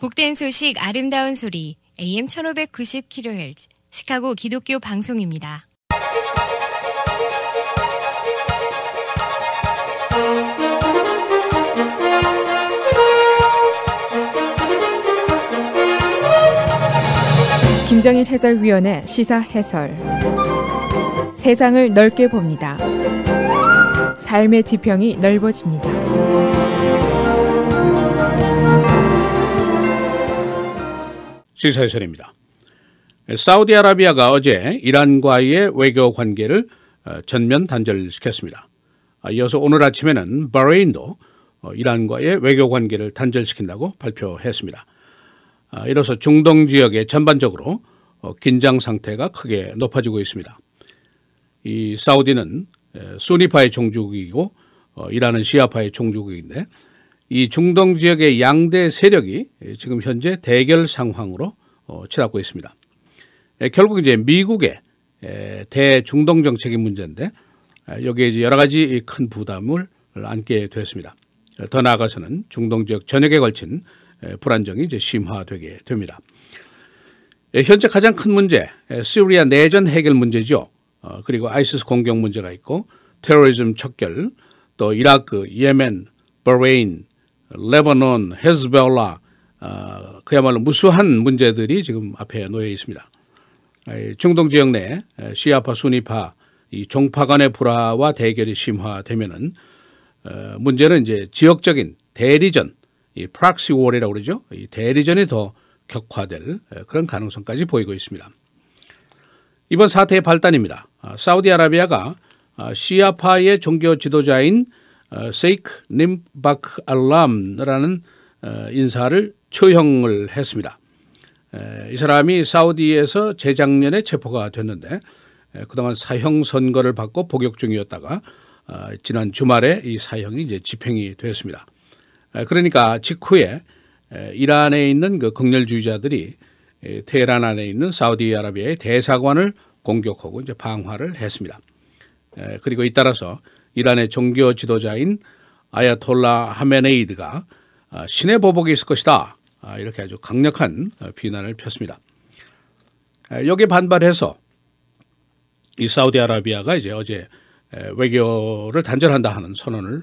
복된 소식 아름다운 소리 AM 1590kHz 시카고 기독교 방송입니다. 김정일 해설위원의 시사 해설. 세상을 넓게 봅니다. 삶의 지평이 넓어집니다. 시사 해설입니다. 사우디아라비아가 어제 이란과의 외교 관계를 전면 단절시켰습니다. 이어서 오늘 아침에는 바레인도 이란과의 외교 관계를 단절시킨다고 발표했습니다. 이로써 중동 지역에 전반적으로 긴장 상태가 크게 높아지고 있습니다. 이 사우디는 수니파의 종주국이고 이란은 시아파의 종주국인데 이 중동 지역의 양대 세력이 지금 현재 대결 상황으로 치닫고 있습니다. 결국 이제 미국의 대중동 정책이 문제인데 여기에 이제 여러 가지 큰 부담을 안게 됐습니다. 더 나아가서는 중동 지역 전역에 걸친 불안정이 이제 심화되게 됩니다. 현재 가장 큰 문제, 시리아 내전 해결 문제죠. 그리고 아이시스 공격 문제가 있고 테러리즘 척결, 또 이라크, 예멘, 바레인, 레바논, 헤즈볼라, 그야말로 무수한 문제들이 지금 앞에 놓여 있습니다. 중동 지역 내 시아파, 수니파, 이 종파 간의 불화와 대결이 심화되면은 문제는 이제 지역적인 대리전, 이 프락시 월이라고 그러죠. 이 대리전이 더 격화될 그런 가능성까지 보이고 있습니다. 이번 사태의 발단입니다. 사우디아라비아가 시아파의 종교 지도자인 세이크 님바크 알람라는 인사를 처형을 했습니다. 이 사람이 사우디에서 재작년에 체포가 됐는데 그동안 사형 선고를 받고 복역 중이었다가 지난 주말에 이 사형이 이제 집행이 됐습니다. 그러니까 직후에 이란에 있는 그 극렬주의자들이 테헤란 안에 있는 사우디아라비아의 대사관을 공격하고 이제 방화를 했습니다. 그리고 잇따라서 이란의 종교 지도자인 아야톨라 하메네이드가 신의 보복이 있을 것이다. 이렇게 아주 강력한 비난을 폈습니다. 여기에 반발해서 이 사우디아라비아가 이제 어제 외교를 단절한다 하는 선언을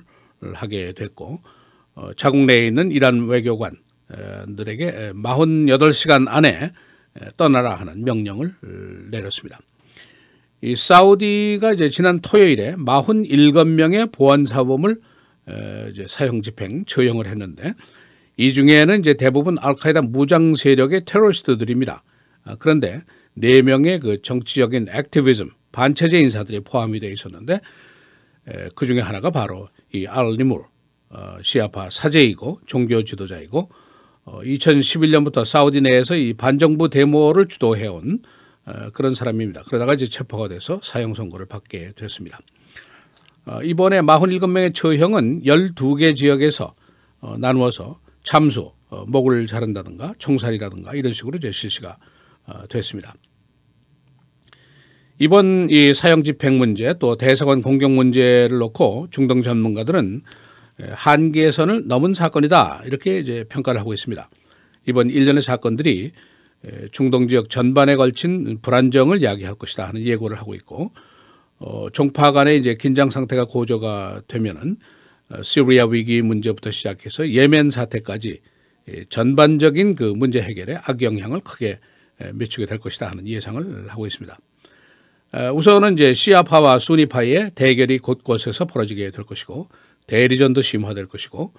하게 됐고 자국 내에 있는 이란 외교관들에게 48시간 안에 떠나라 하는 명령을 내렸습니다. 이 사우디가 이제 지난 토요일에 47명의 보안사범을 이제 사형 집행 처형을 했는데 이 중에는 이제 대부분 알카에다 무장 세력의 테러리스트들입니다. 그런데 4명의 그 정치적인 액티비즘 반체제 인사들이 포함이 되어 있었는데 그 중에 하나가 바로 이 알리물 시아파 사제이고 종교 지도자이고 2011년부터 사우디 내에서 이 반정부 데모를 주도해온 그런 사람입니다. 그러다가 이제 체포가 돼서 사형 선고를 받게 됐습니다. 이번에 47명의 처형은 12개 지역에서 나누어서 참수, 목을 자른다든가 총살이라든가 이런 식으로 이제 실시가 됐습니다. 이번 이 사형 집행 문제 또 대사관 공격 문제를 놓고 중동 전문가들은 한계선을 넘은 사건이다 이렇게 이제 평가를 하고 있습니다. 이번 일련의 사건들이 중동 지역 전반에 걸친 불안정을 야기할 것이다 하는 예고를 하고 있고 종파 간의 이제 긴장 상태가 고조가 되면은 시리아 위기 문제부터 시작해서 예멘 사태까지 전반적인 그 문제 해결에 악영향을 크게 미치게 될 것이다 하는 예상을 하고 있습니다. 우선은 이제 시아파와 수니파의 대결이 곳곳에서 벌어지게 될 것이고 대리전도 심화될 것이고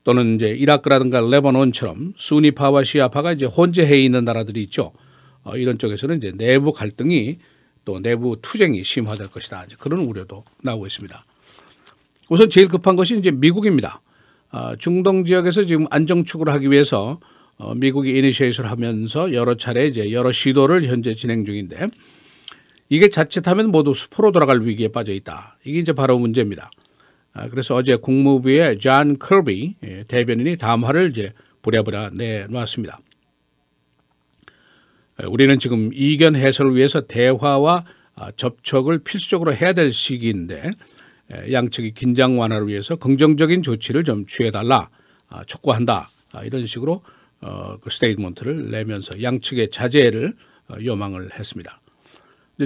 또는 이제 이라크라든가 레바논처럼 수니파와 시아파가 이제 혼재해 있는 나라들이 있죠. 이런 쪽에서는 이제 내부 갈등이 또 내부 투쟁이 심화될 것이다. 이제 그런 우려도 나오고 있습니다. 우선 제일 급한 것이 이제 미국입니다. 중동 지역에서 지금 안정 추구를 하기 위해서 미국이 이니시에이션을 하면서 여러 차례 이제 여러 시도를 현재 진행 중인데 이게 자칫하면 모두 수포로 돌아갈 위기에 빠져 있다. 이게 이제 바로 문제입니다. 그래서 어제 국무부의 존 커비 대변인이 담화를 이제 부랴부랴 내놓았습니다. 우리는 지금 이견 해소를 위해서 대화와 접촉을 필수적으로 해야 될 시기인데 양측이 긴장 완화를 위해서 긍정적인 조치를 좀 취해달라 촉구한다 이런 식으로 그 스테이트먼트를 내면서 양측의 자제를 요망을 했습니다.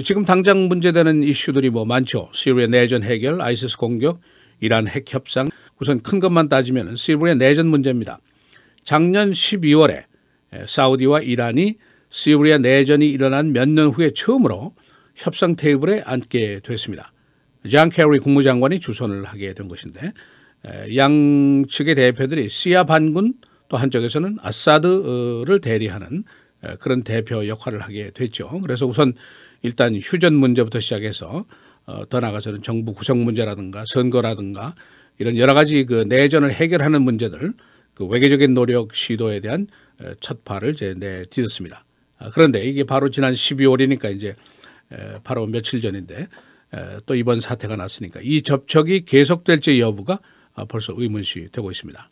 지금 당장 문제되는 이슈들이 뭐 많죠. 시리아 내전 해결, 아이시스 공격, 이란 핵 협상. 우선 큰 것만 따지면 시리아 내전 문제입니다. 작년 12월에 사우디와 이란이 시리아 내전이 일어난 몇 년 후에 처음으로 협상 테이블에 앉게 됐습니다. 존 케리 국무장관이 주선을 하게 된 것인데 양측의 대표들이 시아 반군 또 한쪽에서는 아사드를 대리하는 그런 대표 역할을 하게 됐죠. 그래서 우선 일단 휴전 문제부터 시작해서 더 나아가서는 정부 구성 문제라든가 선거라든가 이런 여러 가지 그 내전을 해결하는 문제들 그 외교적인 노력 시도에 대한 첫 발을 이제 내딛었습니다. 그런데 이게 바로 지난 12월이니까 이제 바로 며칠 전인데 또 이번 사태가 났으니까 이 접촉이 계속될지 여부가 벌써 의문시 되고 있습니다.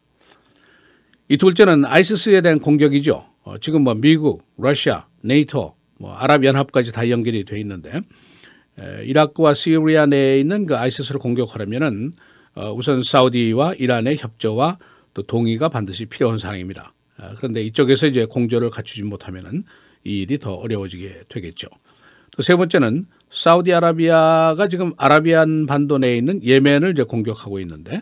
이 둘째는 아이시스에 대한 공격이죠. 지금 뭐 미국, 러시아, 네이토, 뭐 아랍연합까지 다 연결이 돼 있는데 이라크와 시리아 내에 있는 그 아이시스를 공격하려면은 우선 사우디와 이란의 협조와 또 동의가 반드시 필요한 사항입니다. 그런데 이쪽에서 이제 공조를 갖추지 못하면은 이 일이 더 어려워지게 되겠죠. 또 세 번째는 사우디아라비아가 지금 아라비안 반도 내에 있는 예멘을 이제 공격하고 있는데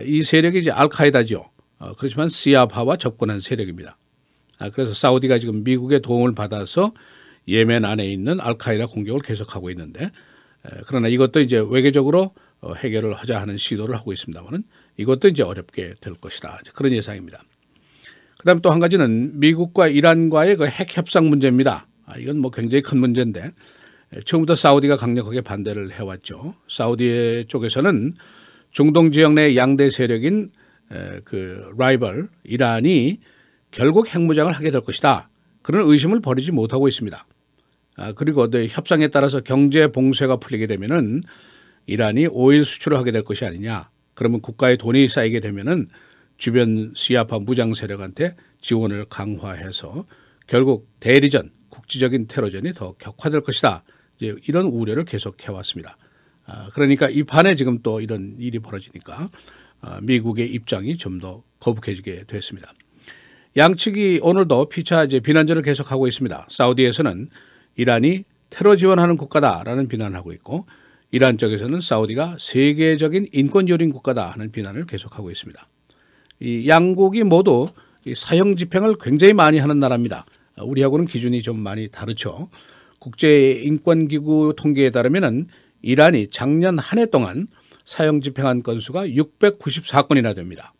이 세력이 이제 알카에다죠. 그렇지만 시아파와 접근한 세력입니다. 그래서 사우디가 지금 미국의 도움을 받아서 예멘 안에 있는 알카에다 공격을 계속하고 있는데 그러나 이것도 이제 외교적으로 해결을 하자 하는 시도를 하고 있습니다만은 이것도 이제 어렵게 될 것이다. 그런 예상입니다. 그다음 또 한 가지는 미국과 이란과의 그 핵 협상 문제입니다. 이건 뭐 굉장히 큰 문제인데 처음부터 사우디가 강력하게 반대를 해왔죠. 사우디 쪽에서는 중동 지역 내 양대 세력인 그 라이벌 이란이 결국 핵무장을 하게 될 것이다. 그런 의심을 버리지 못하고 있습니다. 그리고 협상에 따라서 경제 봉쇄가 풀리게 되면은 이란이 오일 수출을 하게 될 것이 아니냐. 그러면 국가에 돈이 쌓이게 되면은 주변 시아파 무장 세력한테 지원을 강화해서 결국 대리전, 국지적인 테러전이 더 격화될 것이다. 이제 이런 우려를 계속 해왔습니다. 그러니까 이 판에 지금 또 이런 일이 벌어지니까 미국의 입장이 좀 더 거북해지게 됐습니다. 양측이 오늘도 피차 이제 비난전을 계속하고 있습니다. 사우디에서는 이란이 테러 지원하는 국가다라는 비난을 하고 있고 이란 쪽에서는 사우디가 세계적인 인권 요린 국가다 하는 비난을 계속하고 있습니다. 이 양국이 모두 이 사형 집행을 굉장히 많이 하는 나라입니다. 우리하고는 기준이 좀 많이 다르죠. 국제인권기구 통계에 따르면 이란이 작년 한 해 동안 사형 집행한 건수가 694건이나 됩니다.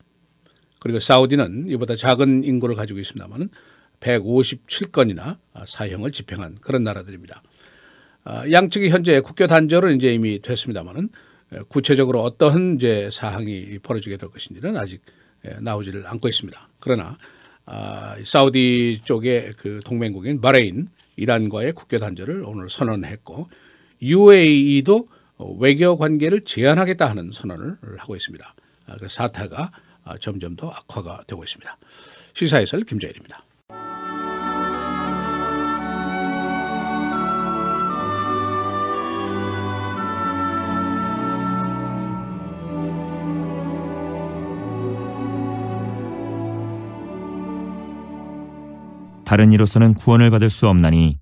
그리고 사우디는 이보다 작은 인구를 가지고 있습니다만 157건이나 사형을 집행한 그런 나라들입니다. 양측이 현재 국교 단절은 이제 이미 됐습니다만 구체적으로 어떠한 이제 사항이 벌어지게 될 것인지는 아직 나오지를 않고 있습니다. 그러나 사우디 쪽의 그 동맹국인 바레인, 이란과의 국교 단절을 오늘 선언했고 UAE도 외교 관계를 제한하겠다 하는 선언을 하고 있습니다. 그 사태가 점점 더 악화가 되고 있습니다. 시사해설 김재일입니다. 다른 이로서는 구원을 받을 수 없나니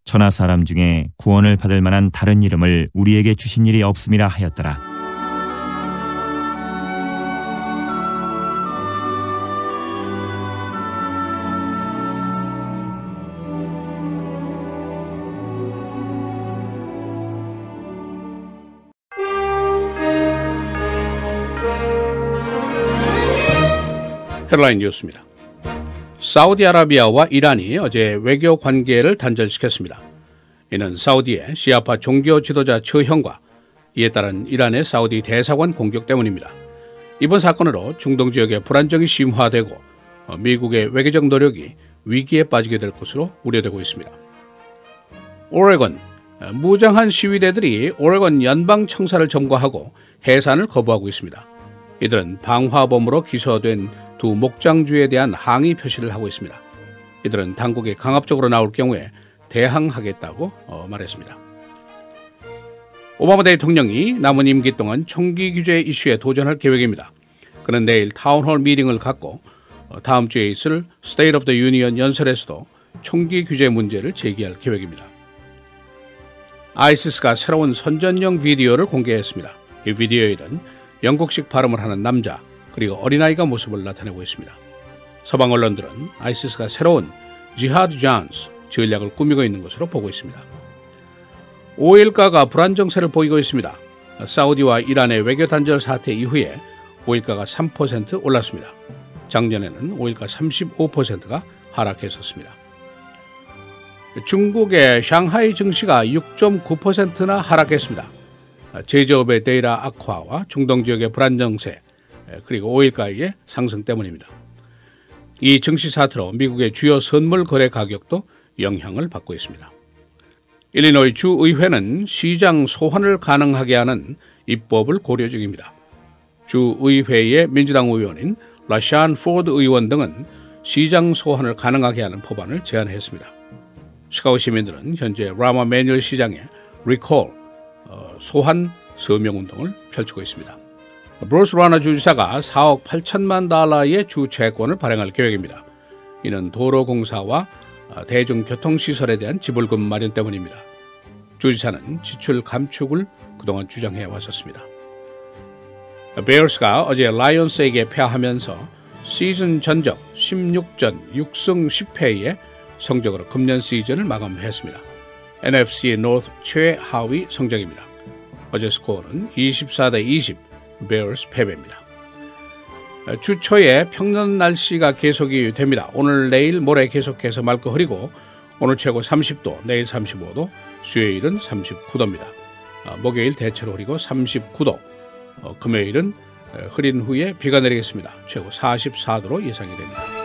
천하 사람 중에 구원을 받을 만한 다른 이름을 우리에게 주신 일이 없음이라 하였더라. 헤드라인 뉴스입니다. 사우디아라비아와 이란이 어제 외교 관계를 단절시켰습니다. 이는 사우디의 시아파 종교 지도자 처형과 이에 따른 이란의 사우디 대사관 공격 때문입니다. 이번 사건으로 중동 지역의 불안정이 심화되고 미국의 외교적 노력이 위기에 빠지게 될 것으로 우려되고 있습니다. 오레곤, 무장한 시위대들이 오레곤 연방청사를 점거하고 해산을 거부하고 있습니다. 이들은 방화범으로 기소된 두 목장주에 대한 항의 표시를 하고 있습니다. 이들은 당국이 강압적으로 나올 경우에 대항하겠다고 말했습니다. 오바마 대통령이 남은 임기 동안 총기 규제 이슈에 도전할 계획입니다. 그는 내일 타운홀 미팅을 갖고 다음 주에 있을 State of the Union 연설에서도 총기 규제 문제를 제기할 계획입니다. 아이시스가 새로운 선전용 비디오를 공개했습니다. 이 비디오에는 영국식 발음을 하는 남자 그리고 어린아이가 모습을 나타내고 있습니다. 서방 언론들은 아이시스가 새로운 지하드 잔스 전략을 꾸미고 있는 것으로 보고 있습니다. 오일가가 불안정세를 보이고 있습니다. 사우디와 이란의 외교 단절 사태 이후에 오일가가 3% 올랐습니다. 작년에는 오일가 35%가 하락했었습니다. 중국의 샹하이 증시가 6.9%나 하락했습니다. 제조업의 데이터 악화와 중동 지역의 불안정세 그리고 오일가의 상승 때문입니다. 이 증시 사태로 미국의 주요 선물 거래 가격도 영향을 받고 있습니다. 일리노이 주의회는 시장 소환을 가능하게 하는 입법을 고려 중입니다. 주의회의 민주당 의원인 라샨 포드 의원 등은 시장 소환을 가능하게 하는 법안을 제안했습니다. 시카고 시민들은 현재 라마 매뉴얼 시장에 리콜, 소환 서명운동을 펼치고 있습니다. 브루스 라나 주지사가 4억 8천만 달러의 주 채권을 발행할 계획입니다. 이는 도로공사와 대중교통시설에 대한 지불금 마련 때문입니다. 주지사는 지출 감축을 그동안 주장해 왔었습니다. 베어스가 어제 라이온스에게 패하면서 시즌 전적 16전 6승 10패의 성적으로 금년 시즌을 마감했습니다. NFC 노스 최하위 성적입니다. 어제 스코어는 24대 20, 베어스 패배입니다. 주 초에 평년 날씨가 계속이 됩니다. 오늘, 내일, 모레 계속해서 맑고 흐리고 오늘 최고 30도, 내일 35도, 수요일은 39도입니다. 목요일 대체로 흐리고 39도, 금요일은 흐린 후에 비가 내리겠습니다. 최고 44도로 예상이 됩니다.